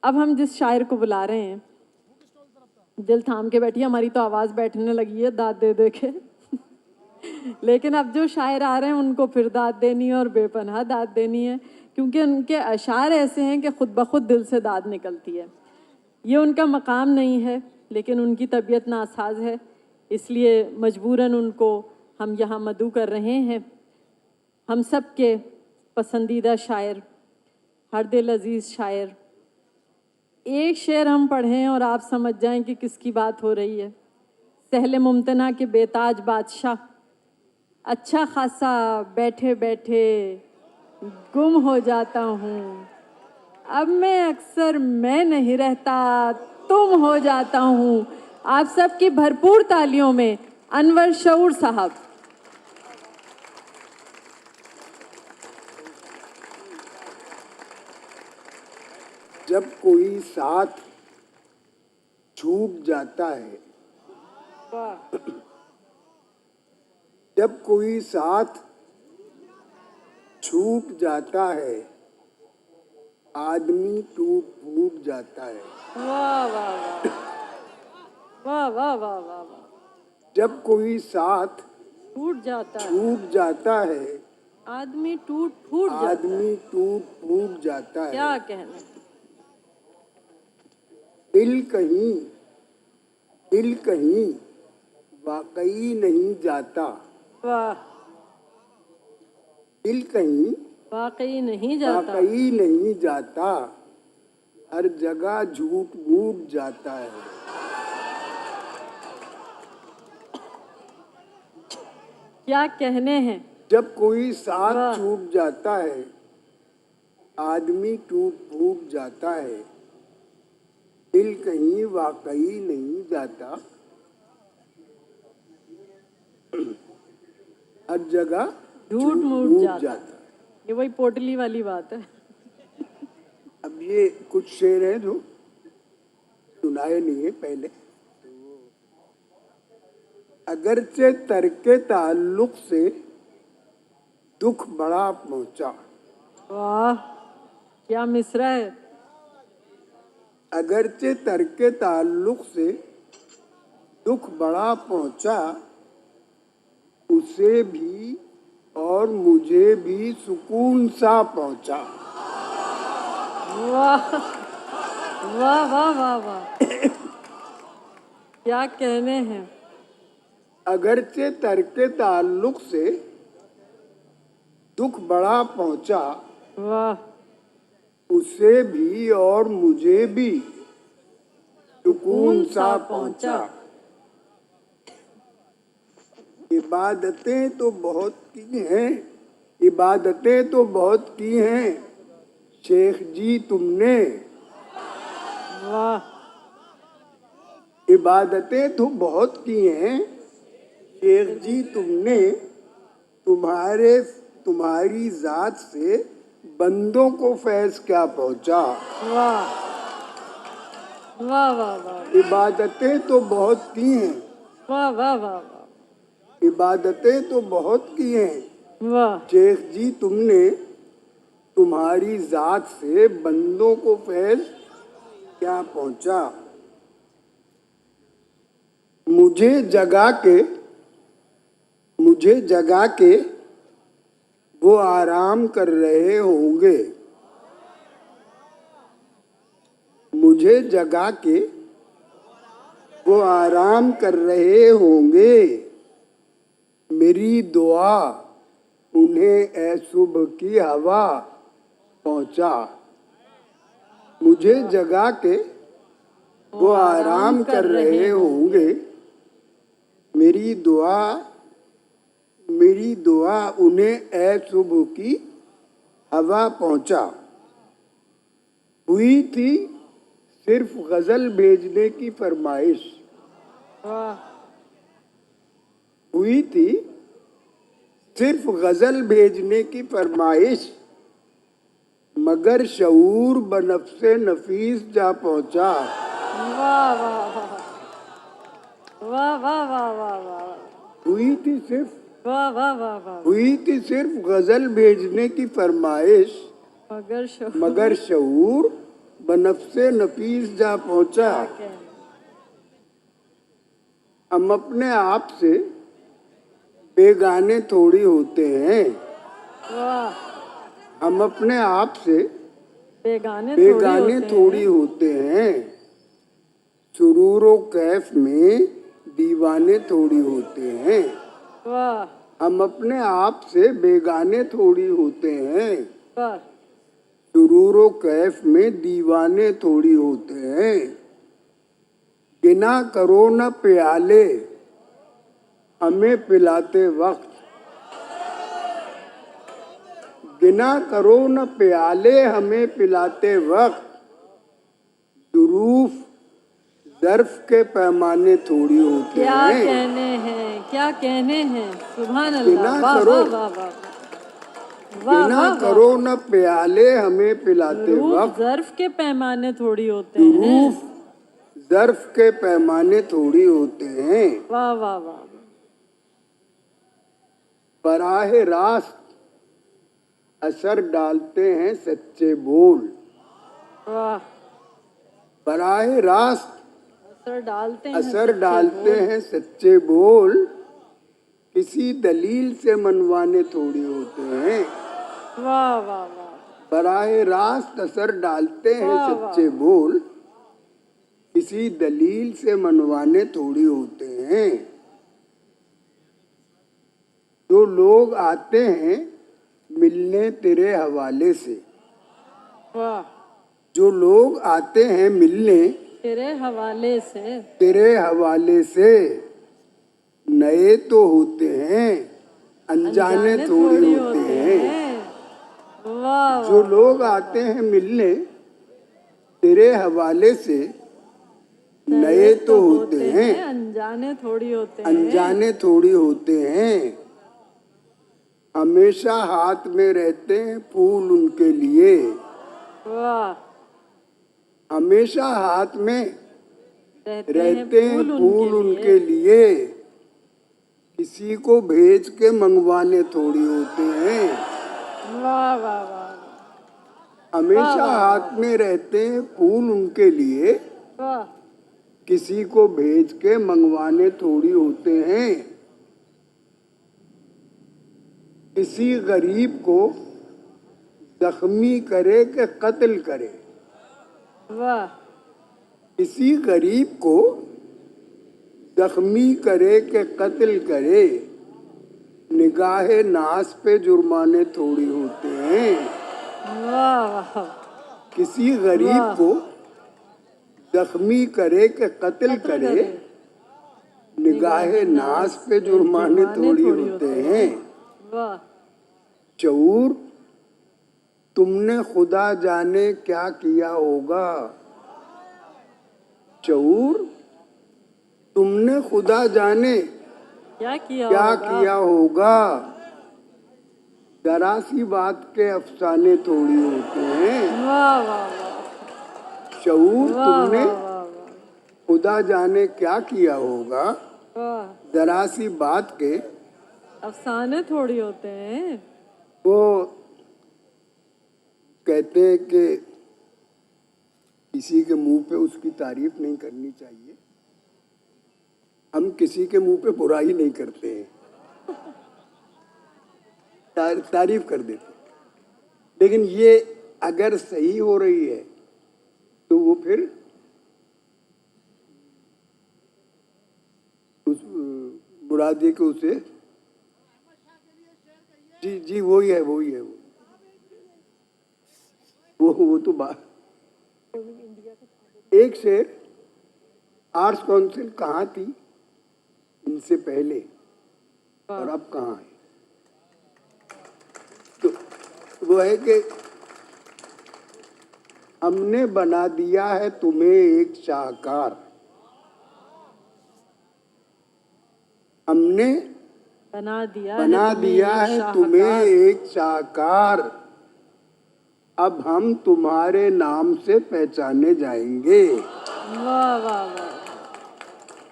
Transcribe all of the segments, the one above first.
अब हम जिस शायर को बुला रहे हैं, दिल थाम के बैठिए, हमारी तो आवाज़ बैठने लगी है दाद दे दे के लेकिन अब जो शायर आ रहे हैं उनको फिर दाद देनी है और बेपनाह दाद देनी है, क्योंकि उनके अशार ऐसे हैं कि खुद ब खुद दिल से दाद निकलती है। ये उनका मकाम नहीं है, लेकिन उनकी तबीयत नासाज है, इसलिए मजबूरन उनको हम यहाँ मदऊ कर रहे हैं। हम सब के पसंदीदा शायर, हर दिल अजीज़ शायर, एक शेर हम पढ़ें और आप समझ जाएं कि किसकी बात हो रही है। सहले मुमतना के बेताज बादशाह, अच्छा खासा बैठे बैठे गुम हो जाता हूँ, अब मैं अक्सर मैं नहीं रहता तुम हो जाता हूँ। आप सबकी भरपूर तालियों में अनवर शऊर साहब। जब कोई साथ छूट जाता है, जब कोई साथ छूट जाता है, आदमी टूट फूट जाता है। वाह वाह वाह वाह वाह वाह वाह वाह। जब कोई साथ टूट जाता है, छूट जाता है, आदमी टूट फूट जाता है। आदमी टूट फूट जाता है। क्या कहना। दिल कहीं वाकई नहीं जाता। वाह। दिल कहीं वाकई नहीं जाता। वाकई नहीं जाता, हर जगह झूठ मूठ जाता है। क्या कहने हैं। जब कोई साथ वाह। छूट जाता है, आदमी टूट फूट जाता है। दिल कहीं वाकई नहीं जाता, हर जगह झूठ मूठ मूठ जाता। जाता है। ये वही पोटली वाली बात है। अब ये कुछ शेर हैं जो सुनाए नहीं है पहले। अगरचे तरके ताल्लुक से दुख बड़ा पहुंचा। वाह, क्या मिसरा है। अगरचे तरके ताल्लुक से दुख बड़ा पहुंचा, उसे भी और मुझे भी सुकून सा पहुंचा। वाह वाह वाह वाह वाह। क्या कहने हैं। अगरचे तरके ताल्लुक से दुख बड़ा पहुंचा, वाह। उसे भी और मुझे भी सुकून सा पहुंचा। इबादतें तो बहुत की हैं, इबादतें तो बहुत की हैं शेख जी तुमने। वाह। इबादतें तो बहुत की हैं शेख जी तुमने, तुम्हारी जात से बंदों को फैज क्या पहुंचा। वाह वाह वाह वाह। इबादतें तो बहुत की हैं, वाह वाह वाह वाह। इबादतें तो बहुत की हैं वाह। शेख जी तुमने, तुम्हारी जात से बंदों को फैज क्या पहुंचा। मुझे जगा के वो आराम कर रहे होंगे। मुझे जगा के वो आराम कर रहे होंगे। मेरी दुआ उन्हें ए सुबह की हवा पहुंचा। मुझे जगा के वो आराम कर रहे होंगे। मेरी दुआ उन्हें ए सुबह की हवा पहुंचा। हुई थी सिर्फ गजल भेजने की फरमाइश। हुई थी सिर्फ गजल भेजने की फरमाइश, मगर शऊर बनफ्से नफीस जा पहुंचा। वाह वाह वाह वाह वाह वाह वाह। हुई थी सिर्फ वाह वाह वाह वाह। हुई थी सिर्फ गजल भेजने की फरमाइश, मगर मगर शऊर बनफ्से नफीस जा पहुंचा। क्या हम अपने आप से बेगाने थोड़ी होते हैं। वाह, हम अपने आप से बेगाने बेगाने थोड़ी थोड़ी होते हैं। सुरूरो कैफ में दीवाने थोड़ी होते हैं। वाह हम अपने आप से बेगाने थोड़ी होते हैं। वाह, सुरूरो कैफ में दीवाने थोड़ी होते हैं। गिना करो न प्याले हमें पिलाते वक्त। गिना करो न प्याले हमें पिलाते वक्त। दुरूफ ज़र्फ के पैमाने थोड़ी होते क्या हैं। कहने हैं, क्या कहने हैं, सुभान बिना अल्लाह, वाह करो। वाह वाह वाह वाह गिना वाह करो वाह। न प्याले हमें पिलाते रूफ वक्त। ज़र्फ के पैमाने थोड़ी होते हैं। दुरूफ ज़र्फ के पैमाने थोड़ी होते हैं। वाह वाह वाह, बराह रास्त असर डालते हैं सच्चे बोल। वाह, बराह रास्त असर डालते हैं असर सच्चे डालते बोल। हैं सच्चे बोल। किसी दलील से मनवाने थोड़ी होते हैं। वाह वाह वाह, बराह रास्त असर डालते हैं वाह, सच्चे बोल। किसी दलील से मनवाने थोड़ी होते हैं। जो लोग आते हैं मिलने तेरे हवाले से। वाह, जो लोग आते हैं मिलने तेरे हवाले से। तेरे हवाले से। नए तो होते हैं अनजाने थोड़ी होते हैं। वाह वाह, जो लोग आते हैं मिलने तेरे हवाले से। नए तो होते हैं अनजाने थोड़ी होते हैं। अनजाने थोड़ी होते हैं। हमेशा हाथ में रहते हैं फूल उनके लिए। वाह, हमेशा हाथ में रहते हैं फूल उनके उनके लिए। किसी को भेज के मंगवाने थोड़ी होते हैं। वाह वाह वाह, हमेशा हाथ में रहते हैं फूल उनके लिए। वाह, किसी को भेज के मंगवाने थोड़ी होते हैं। किसी गरीब को जख्मी करे कि कत्ल करे। वाह, किसी गरीब को जख्मी करे कि कत्ल करे। निगाहे नास पे जुर्माने थोड़ी होते हैं। वाह वाह, किसी गरीब को जख्मी करे कि कत्ल करे। निगाहे नास पे जुर्माने थोड़ी होते हैं। वाह, चौर तुमने खुदा जाने क्या किया होगा। चौर तुमने खुदा जाने क्या किया क्या होगा? किया होगा। जरा सी बात के अफसाने थोड़ी होते हैं। वाह वाह वाह, शऊर वाह तुमने वाह वाह खुदा जाने क्या किया होगा। वाह, जरा सी बात के अफसाने थोड़ी होते हैं। वो कहते हैं कि किसी के मुंह पे उसकी तारीफ नहीं करनी चाहिए। हम किसी के मुंह पे बुराई नहीं करते हैं, तारीफ कर देते हैं। लेकिन ये अगर सही हो रही है तो वो फिर उस मुरादे को उसे जी जी वही है वो तो बात। एक शेर आर्ट्स काउंसिल कहाँ थी इनसे पहले और अब कहाँ है। तो वो है कि हमने बना दिया है तुम्हें एक शाहकार। हमने बना दिया है तुम्हें एक शाहकार। अब हम तुम्हारे नाम से पहचाने जाएंगे। वाह वाह वाह,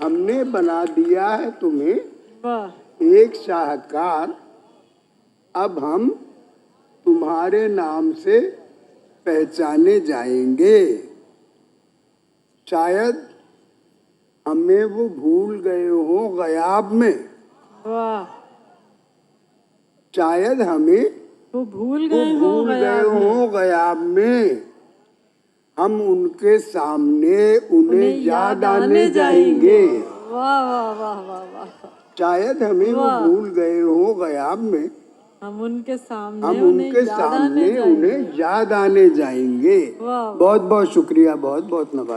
हमने बना दिया है तुम्हें वाह, एक शाहकार। अब हम तुम्हारे नाम से पहचाने जाएंगे। शायद हमें वो भूल गए हो गयाब में, वाह, शायद हमें वो भूल वो गए हो भूल गए हो गयाब में। हम उनके सामने उन्हें याद आने जाएंगे। वाह वाह वाह वाह वाह, शायद हमें वो वाह। भूल गए हो गयाब में, हम उनके सामने हम उन्हें उनके याद आने सामने जाएंगे। उन्हें याद आने जाएंगे। वाह, वाह। बहुत बहुत शुक्रिया, बहुत बहुत नवाज।